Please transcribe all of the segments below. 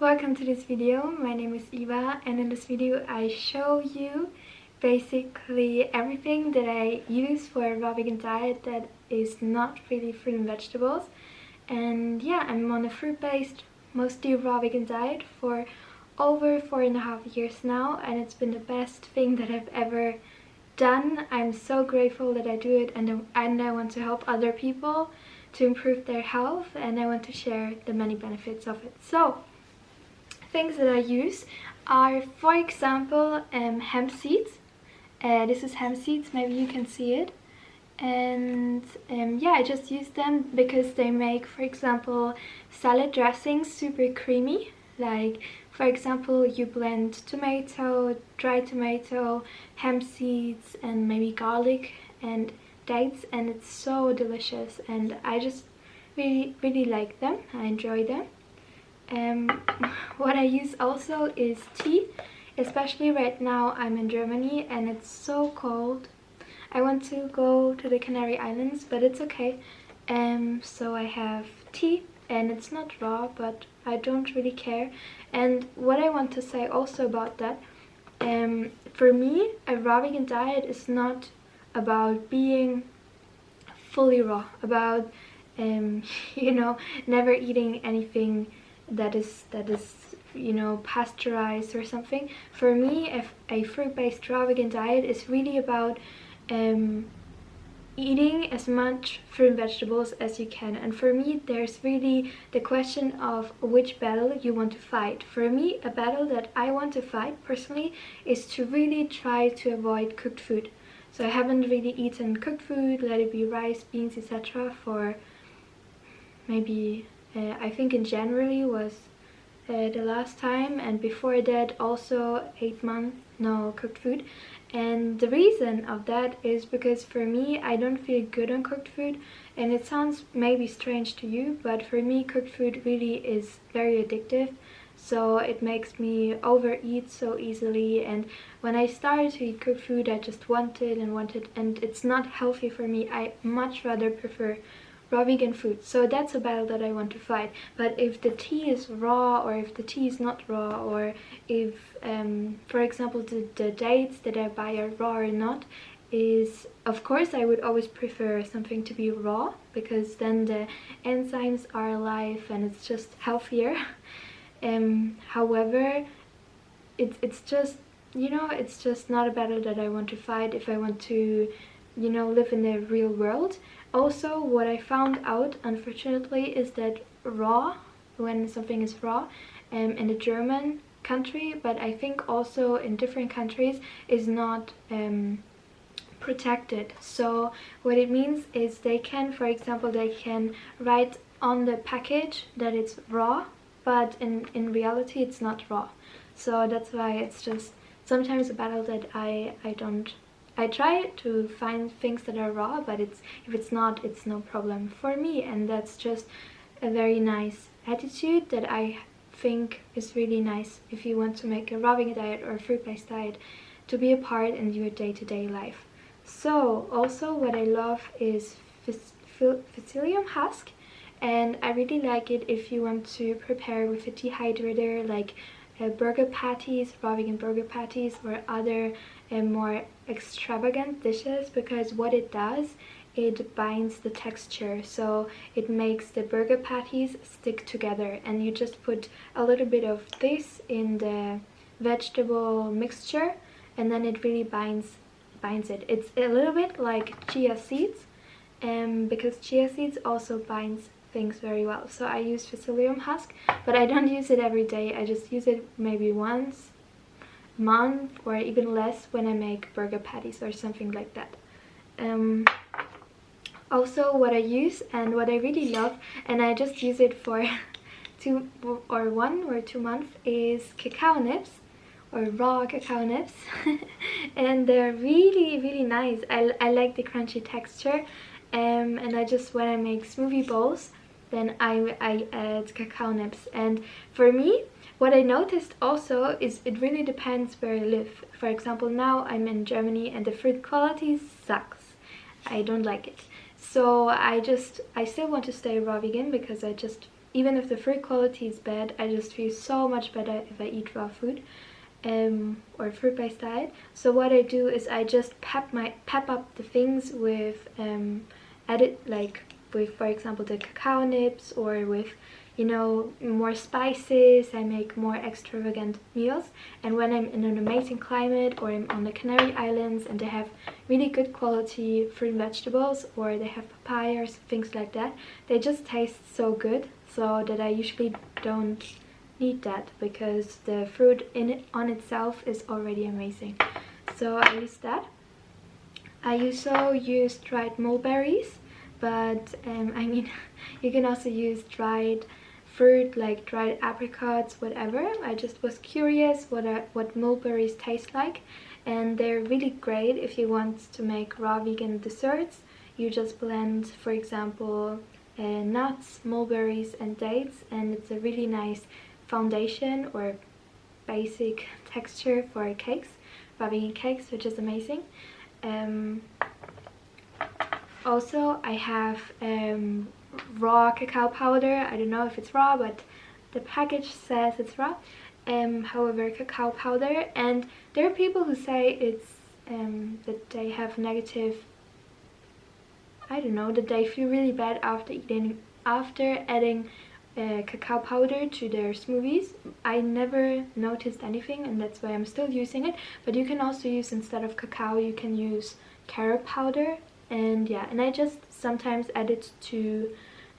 Welcome to this video. My name is Eva, and in this video I show you basically everything that I use for a raw vegan diet that is not really fruit and vegetables. And yeah, I'm on a fruit-based, mostly raw vegan diet for over 4.5 years now, and it's been the best thing that I've ever done. I'm so grateful that I do it, and I want to help other people to improve their health, and I want to share the many benefits of it. So things that I use are, for example, hemp seeds. This is hemp seeds, maybe you can see it. And yeah, I just use them because they make, for example, salad dressings super creamy. Like, for example, you blend tomato, dried tomato, hemp seeds, and maybe garlic and dates, and it's so delicious, and I just really like them. I enjoy them. What I use also is tea, especially right now. I'm in Germany and it's so cold. I want to go to the Canary Islands, but it's okay. So I have tea, and it's not raw, but I don't really care. And what I want to say also about that, for me, a raw vegan diet is not about being fully raw, about you know, never eating anything that is you know, pasteurized or something. For me, a fruit-based raw vegan diet is really about eating as much fruit and vegetables as you can. And for me, there's really the question of which battle you want to fight. For me, a battle that I want to fight personally is to really try to avoid cooked food. So I haven't really eaten cooked food, let it be rice, beans, etc. for maybe I think in January was the last time, and before that also 8 months no cooked food. And the reason of that is because for me, I don't feel good on cooked food, and it sounds maybe strange to you, but for me cooked food really is very addictive. So it makes me overeat so easily, and when I started to eat cooked food, I just wanted, and it's not healthy for me. I much rather prefer raw vegan food. So that's a battle that I want to fight. But if the tea is raw, or if the tea is not raw, or if for example the dates that I buy are raw or not, is, of course, I would always prefer something to be raw, because then the enzymes are alive and it's just healthier. However, it's just, you know, it's just not a battle that I want to fight if I want to, you know, live in the real world. Also, what I found out, unfortunately, is that raw, when something is raw, in the German country, but I think also in different countries, is not protected. So what it means is they can, for example, they can write on the package that it's raw, but in reality it's not raw. So that's why it's just sometimes a battle that I try to find things that are raw, but if it's not, it's no problem for me. And that's just a very nice attitude that I think is really nice if you want to make a raw vegan diet or a fruit-based diet to be a part in your day-to-day life. So also what I love is psyllium husk, and I really like it if you want to prepare with a dehydrator, like burger patties, raw vegan burger patties, or other more extravagant dishes, because what it does, it binds the texture, so it makes the burger patties stick together. And you just put a little bit of this in the vegetable mixture, and then it really binds it. It's a little bit like chia seeds, because chia seeds also binds things very well. So I use psyllium husk, but I don't use it every day. I just use it maybe once a month or even less when I make burger patties or something like that. Also, what I use and what I really love, and I just use it for 1 or 2 months, is cacao nibs, or raw cacao nibs. And they're really nice. I like the crunchy texture, and I just, when I make smoothie bowls, then I add cacao nibs. And for me, what I noticed also is it really depends where I live. For example, now I'm in Germany and the fruit quality sucks. I don't like it. So I still want to stay raw vegan, because I just even if the fruit quality is bad, I just feel so much better if I eat raw food or fruit-based diet. So what I do is I just pep up the things with with, for example, the cacao nibs, or with, you know, more spices. I make more extravagant meals. And when I'm in an amazing climate, or I'm on the Canary Islands and they have really good quality fruit and vegetables, or they have papayas, things like that, they just taste so good, so that I usually don't need that, because the fruit in it on itself is already amazing. So I use that. I also use dried mulberries, but I mean, you can also use dried fruit, like dried apricots, whatever. I just was curious what mulberries taste like, and they're really great if you want to make raw vegan desserts. You just blend, for example, nuts, mulberries and dates, and it's a really nice foundation or basic texture for cakes, raw vegan cakes, which is amazing. Also, I have raw cacao powder. I don't know if it's raw, but the package says it's raw. However, cacao powder, and there are people who say it's that they have negative, I don't know, that they feel really bad after adding cacao powder to their smoothies. I never noticed anything, and that's why I'm still using it. But you can also use, instead of cacao, you can use carrot powder. And yeah, and I just sometimes add it to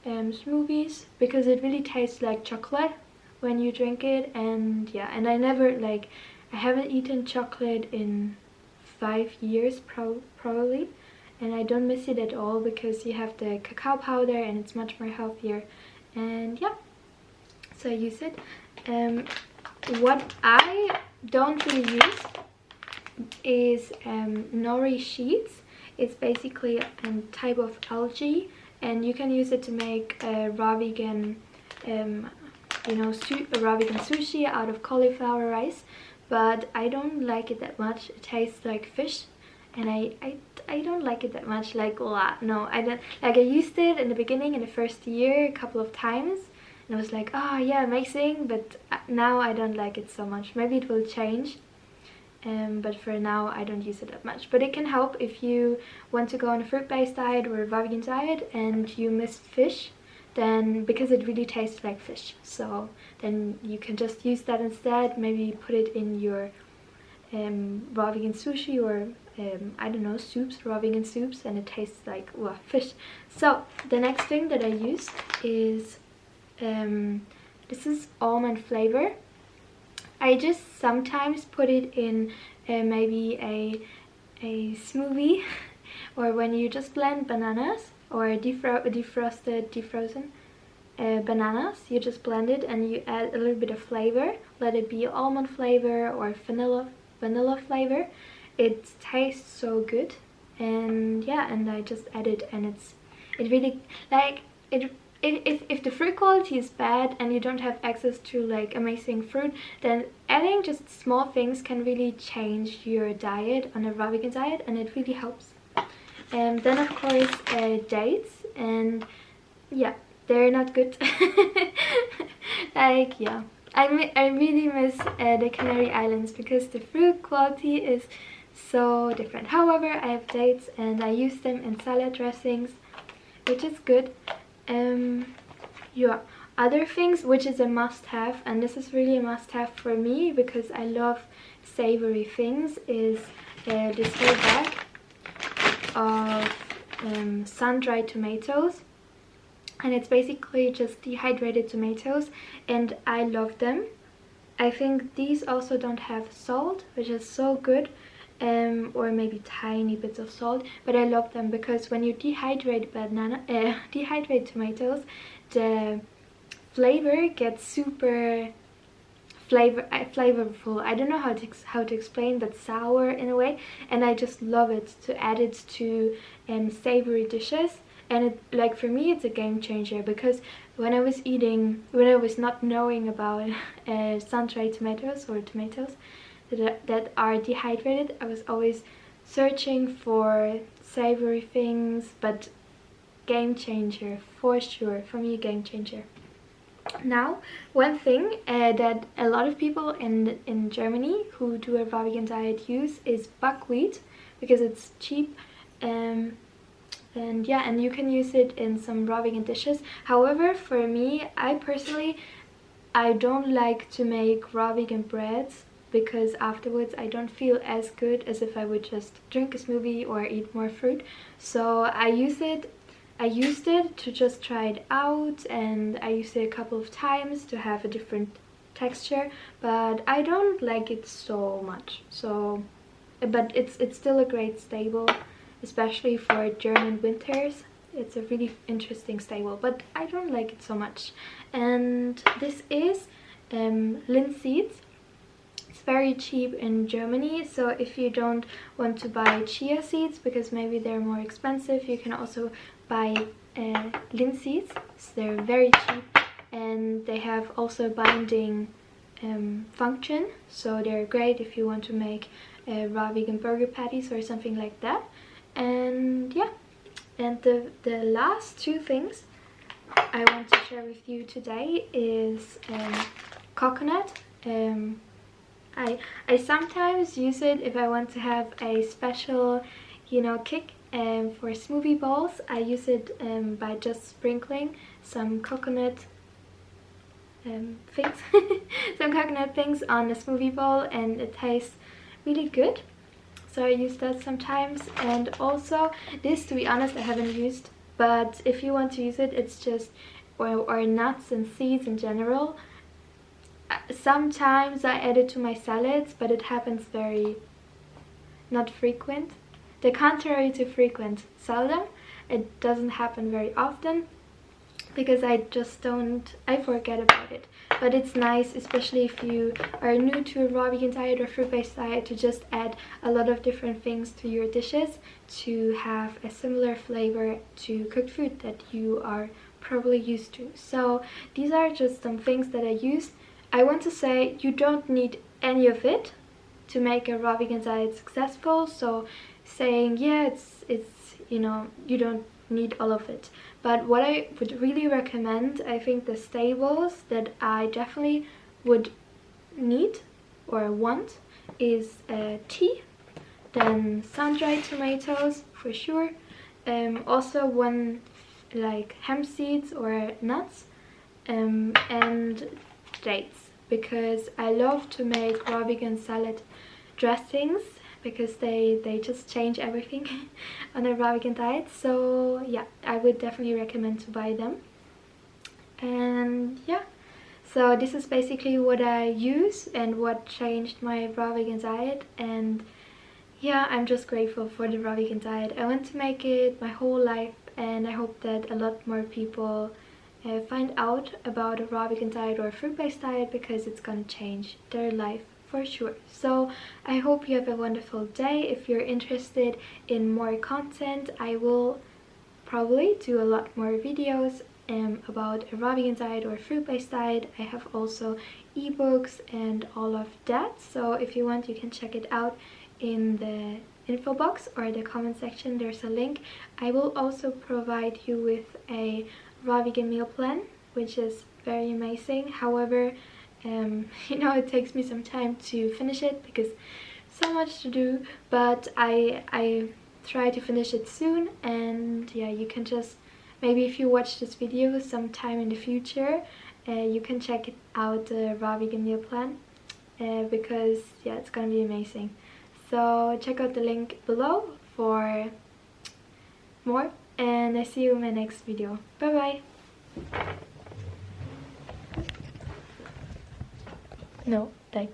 smoothies, because it really tastes like chocolate when you drink it. And yeah, and I haven't eaten chocolate in 5 years probably, and I don't miss it at all, because you have the cacao powder and it's much more healthier. And yeah, so I use it. What I don't really use is Nori Sheets. It's basically a type of algae, and you can use it to make raw vegan, raw vegan sushi out of cauliflower rice. But I don't like it that much. It tastes like fish, and I don't like it that much. Like, no, I don't like. I used it in the beginning, in the first year, a couple of times, and I was like, oh yeah, amazing. But now I don't like it so much. Maybe it will change. But for now I don't use it that much. But it can help if you want to go on a fruit-based diet or a vegan diet and you miss fish, then, because it really tastes like fish, so then you can just use that instead. Maybe put it in your raw vegan sushi, or I don't know, soups, raw vegan soups, and it tastes like fish. So the next thing that I use is this is Almond Flavor. I just sometimes put it in maybe a smoothie, or when you just blend bananas, or defrozen bananas, you just blend it and you add a little bit of flavor. Let it be almond flavor or vanilla flavor. It tastes so good, and yeah, and I just add it, and it really, like, if the fruit quality is bad and you don't have access to like amazing fruit, then adding just small things can really change your diet on a raw vegan diet, and it really helps. And then of course dates, and yeah, they're not good. Like, yeah, I really miss the Canary Islands, because the fruit quality is so different. However, I have dates and I use them in salad dressings, which is good. Yeah, other things which is a must-have, and this is really a must-have for me because I love savory things, is this whole bag of sun-dried tomatoes. And it's basically just dehydrated tomatoes, and I love them. I think these also don't have salt, which is so good, or maybe tiny bits of salt, but I love them because when you dehydrate dehydrate tomatoes, the flavor gets super flavorful. I don't know how to explain, but sour in a way, and I just love it to add it to savory dishes. And it, like, for me, it's a game changer, because when I was not knowing about sun-dried tomatoes, or tomatoes that are dehydrated, I was always searching for savory things. But game changer, for sure, for me, game changer. Now, one thing that a lot of people in Germany who do a raw vegan diet use is buckwheat, because it's cheap, and yeah, and you can use it in some raw vegan dishes. However, for me, I don't like to make raw vegan breads, because afterwards I don't feel as good as if I would just drink a smoothie or eat more fruit. So I used it to just try it out, and I used it a couple of times to have a different texture, but I don't like it so much. So, but it's still a great staple, especially for German winters. It's a really interesting staple, but I don't like it so much. And this is Linseeds. It's very cheap in Germany, so if you don't want to buy chia seeds because maybe they're more expensive, you can also buy linseeds. So they're very cheap, and they have also binding function, so they're great if you want to make raw vegan burger patties or something like that. And yeah, and the last two things I want to share with you today is coconut. I sometimes use it if I want to have a special, you know, kick for smoothie bowls. I use it by just sprinkling some coconut things some coconut things on a smoothie bowl, and it tastes really good. So I use that sometimes. And also this, to be honest, I haven't used, but if you want to use it, it's just or nuts and seeds in general. Sometimes I add it to my salads, but it happens very not frequent. The contrary to frequent, seldom. It doesn't happen very often because I forget about it. But it's nice, especially if you are new to a raw vegan diet or fruit-based diet, to just add a lot of different things to your dishes to have a similar flavor to cooked food that you are probably used to. So these are just some things that I used. I want to say you don't need any of it to make a raw vegan diet successful. So saying, yeah, it's you know, you don't need all of it. But what I would really recommend, I think the staples that I definitely would need or want is tea, then sun-dried tomatoes for sure, also one like hemp seeds or nuts, and dates, because I love to make raw vegan salad dressings because they just change everything on a raw vegan diet. So yeah, I would definitely recommend to buy them. And yeah, so this is basically what I use and what changed my raw vegan diet. And yeah, I'm just grateful for the raw vegan diet. I want to make it my whole life, and I hope that a lot more people find out about a raw vegan diet or a fruit-based diet, because it's gonna change their life for sure. So I hope you have a wonderful day. If you're interested in more content, I will probably do a lot more videos about a raw vegan diet or a fruit-based diet. I have also ebooks and all of that, so if you want, you can check it out in the info box or the comment section. There's a link. I will also provide you with a raw vegan meal plan, which is very amazing. However, you know, it takes me some time to finish it because so much to do, but I try to finish it soon. And yeah, you can just, maybe if you watch this video sometime in the future, you can check it out, the raw vegan meal plan, because yeah, it's gonna be amazing. So check out the link below for more, and I see you in my next video. Bye bye. No, like